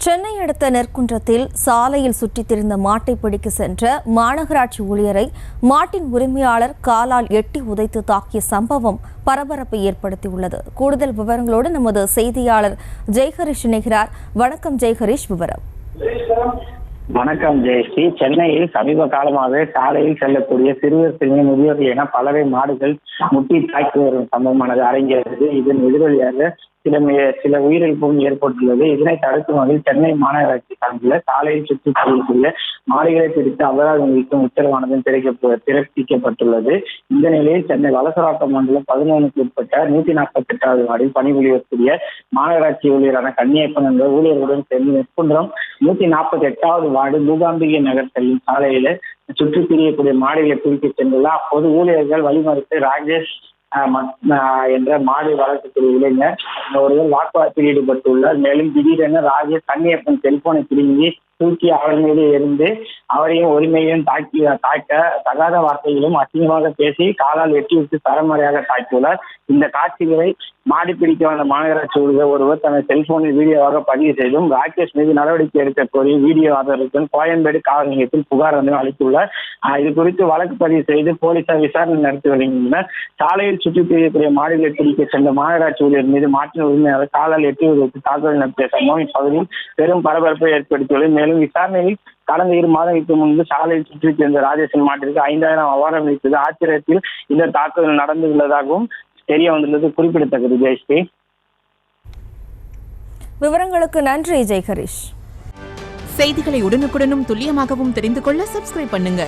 சென்னை அடுத்த நெற்குன்றத்தில் சாலையில் சுற்றித் திரிந்த மாட்டை பிடிக்க சென்ற மாநகராட்சி ஊழியரை மாட்டின் உரிமையாளர் காலால் எட்டி உதைத்து தாக்கிய சம்பவம் பரபரப்பை ஏற்படுத்தியுள்ளது. கூடுதல் விவரங்களோடு நமது செய்தியாளர் ஜெய்ஹரிஷ் இணைகிறார். வணக்கம் ஜெய்ஹரிஷ், விவரம். வணக்கம் ஜெயஸ்ரீ. சென்னையில் சமீப காலமாக சாலையில் செல்லக்கூடிய சிறுவர் சிறுமி முதியோர்கள் என பலரை மாடுகள் முட்டி தாக்கி வரும் சம்பவமானது அரங்கேறது. இதன் எதிரொலியாக சில உயிரிழப்பும் ஏற்பட்டுள்ளது. இதனை தடுக்கும் வகையில் சென்னை மாநகராட்சி சார்பில் சாலையில் சுற்றி செல்லக்கூடிய மாடுகளை பிடித்து அபராதம் விதிக்கும் உத்தரவானதும் பிறப்பிக்கப்பட்டுள்ளது. இந்த நிலையில் சென்னை வலசராக்கம் மண்டலம் 11க்கு உட்பட்ட 148வது வார்டில் பணிபுரியக்கூடிய மாநகராட்சி ஊழியரான கன்னியப்பன் என்ற ஊழியர்களுடன் சேர்ந்து நெற்குன்றம் 148வது வார்டு மூகாம்பிகை நகர் செல்லும் சாலையில சுற்றி திரியக்கூடிய மாடுகளை பிடிக்க சென்றுள்ளார். அப்போது ஊழியர்கள் வழிமறித்து ராஜேஷ் என்ற மாடு வளர்க்கக்கூடிய இளைஞர் ஒருவர் வாக்குவாதத்தில் ஈடுபட்டுள்ளார். மேலும் திடீரென ராஜேஷ் கன்னியப்பன் செல்போனை திரும்பி தூக்கி அவர் மீது இருந்து அவரையும் உரிமையையும் தாக்க தகாத வார்த்தைகளும் அசிங்கமாக பேசி காலால் வெட்டி விட்டு தரமறையாக தாக்கியுள்ளார். இந்த காட்சிகளை மாடி பிடிக்க வந்த மாநகராட்சி ஊழியர் ஒருவர் தனது செல்போனில் வீடியோவாக பதிவு செய்தும் ராகேஷ் மீது நடவடிக்கை எடுக்க கோரி வீடியோ ஆதரவுடன் கோயம்பேடு காவல் நிலையத்தில் புகார் வந்து அளித்துள்ளார். இது குறித்து வழக்கு பதிவு செய்து போலீசார் விசாரணை நடத்தி வருகின்றனர். சாலையில் சுற்றித் திரியக்கூடிய மாடுகளை பிடிக்க சென்ற மாநகராட்சி ஊழியர் மீது மாட்டின் உரிமையாளர் காலால் எட்டி வைத்து தாக்குதல் நடத்திய சம்பவம் இப்பகுதியில் பெரும் பரபரப்பை ஏற்படுத்தியுள்ளது. மேலும் விசாரணையில் கடந்த 2 மாதங்களுக்கு முன்பு சாலையில் சுற்றி சேர்ந்த ராஜேஷின் மாட்டிற்கு 5000 அவாரம் அளித்தது ஆச்சரியத்தில் இந்த தாக்குதல் நடந்துள்ளதாகவும் தெரிய வந்துள்ளது குறிப்பிடத்தக்கது. ஜெயஸ்ரீ, விவரங்களுக்கு நன்றி ஜெய்ஹரிஷ். செய்திகளை உடனுக்குடனும் துல்லியமாகவும் தெரிந்து கொள்ள சப்ஸ்கிரைப் பண்ணுங்க.